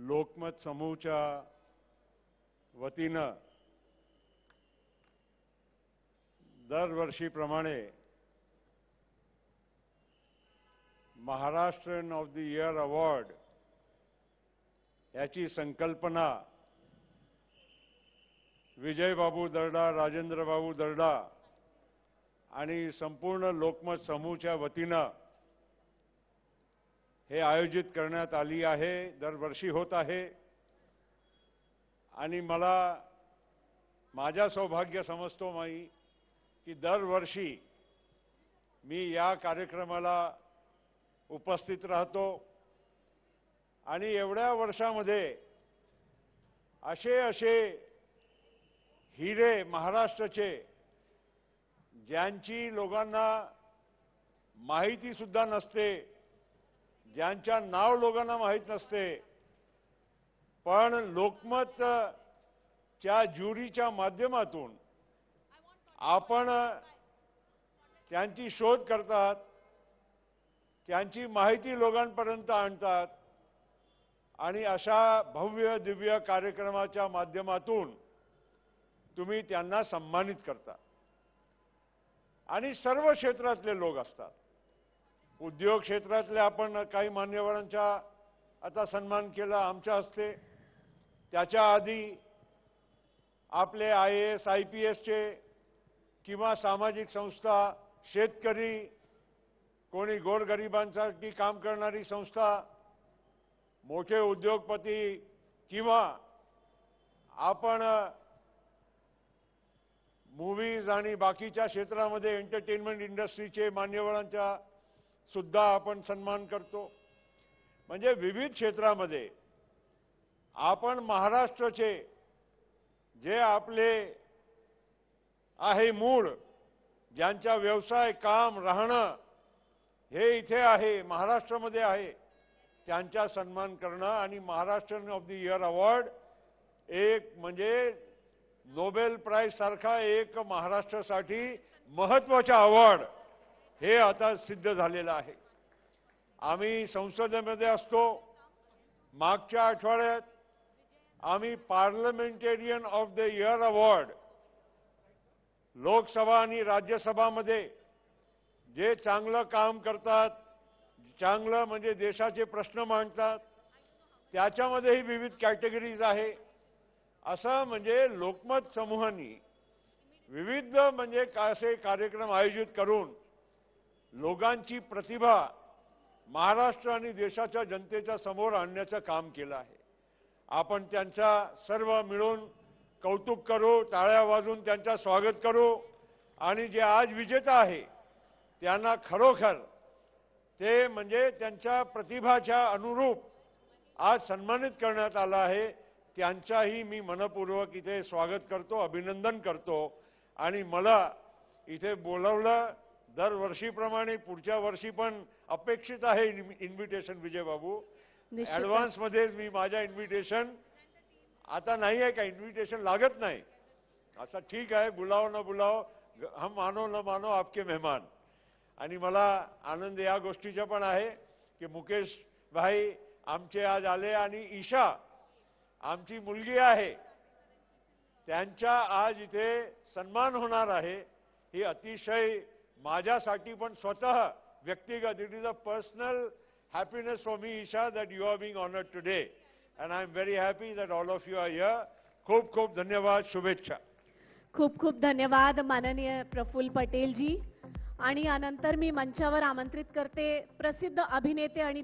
लोकमत समूहच्या वतीनं दरवर्षीप्रमाणे Maharashtrian of the year award याची संकल्पना विजयबाबू दर्डा, राजेंद्रबाबू दर्डा आणि संपूर्ण लोकमत समूहच्या वतीनं हे आयोजित करण्यात आली आहे, दरवर्षी होत आहे। आणि माझा सौभाग्य समजतो की दरवर्षी मी या कार्यक्रमाला उपस्थित राहतो आणि एवढ्या वर्षामध्ये असे हिरे महाराष्ट्राचे ज्यांची लोकांना माहिती सुद्धा नसते, ज्यांच्या नाव लोकांना माहित नसते, पण लोकमतच्या ज्युरीच्या माध्यमातून आपण त्यांची शोध करतात, त्यांची माहिती लोकांपर्यंत आणतात आणि अशा भव्य दिव्य कार्यक्रमाच्या माध्यमातून तुम्ही त्यांना सन्मानित करता। आणि सर्व क्षेत्रातले लोक असतात, उद्योग क्षेत्रातले आपण काही मान्यवरांचा आता सन्मान केला आमच्या हस्ते, त्याच्या आधी आपले IAS IPSचे किंवा सामाजिक संस्था, शेतकरी, कोणी गोरगरिबांसाठी काम करणारी संस्था, मोठे उद्योगपती किंवा आपण मूव्हीज आणि बाकीच्या क्षेत्रामध्ये एंटरटेनमेंट इंडस्ट्रीचे मान्यवरांचा सुद्धा आपण सन्मान करतो। म्हणजे विविध क्षेत्रामध्ये आपण महाराष्ट्राचे जे आपले आहे मूळ, ज्यांचा व्यवसाय, काम, राहणं हे इथे आहे, महाराष्ट्रामध्ये आहे, त्यांचा सन्मान करणं आणि Maharashtrian of the year award एक म्हणजे नोबेल प्राइज सारखा एक महाराष्ट्रासाठी महत्त्वाचा अवॉर्ड हे आता सिद्ध झालेलं आहे। आम्ही संसदेमध्ये असतो, मागच्या आठवड्यात आम्ही parliamentarian of the year award Lok Sabha आणि राज्यसभामध्ये जे चांगलं काम करतात, चांगलं म्हणजे देशाचे प्रश्न मांडतात, त्याच्यामध्येही विविध कॅटेगरीज आहे। असं म्हणजे लोकमत समूहांनी विविध म्हणजे असे कार्यक्रम आयोजित करून लोकांची प्रतिभा महाराष्ट्र आणि देशाच्या जनतेच्या समोर आणण्याचं काम केलं आहे। आपण त्यांचा सर्व मिळून कौतुक करू, टाळ्या वाजवून त्यांचं स्वागत करू आणि जे आज विजेता आहे त्यांना खरोखर ते म्हणजे त्यांच्या प्रतिभाच्या अनुरूप आज सन्मानित करण्यात आलं आहे, त्यांचाही मी मनपूर्वक इथे स्वागत करतो, अभिनंदन करतो। आणि मला इथे बोलवलं, दरवर्षीप्रमाणे पुढच्या वर्षी पण अपेक्षित आहे इन्व्हिटेशन विजयबाबू, ॲडव्हान्समध्ये मी माझ्या इन्व्हिटेशन आता नाही आहे का, इन्व्हिटेशन लागत नाही असं, ठीक आहे, बुलाओ न बुलाओ, हम मानो न मानो आपके मेहमान। आणि मला आनंद या गोष्टीचा पण आहे की मुकेश भाई आमचे आज आले आणि ईशा आमची मुलगी आहे, त्यांचा आज इथे सन्मान होणार आहे। ही अतिशय माझ्यासाठी पण स्वतः व्यक्तिगत, it is a personal happiness for me, Isha, that you are being honored today, and I am very happy that all of you are here. खूप खूप धन्यवाद, शुभेच्छा। खूप खूप धन्यवाद माननीय प्रफुल्ल पटेल जी। आणि यानंतर मी मंचावर आमंत्रित करते प्रसिद्ध अभिनेते आणि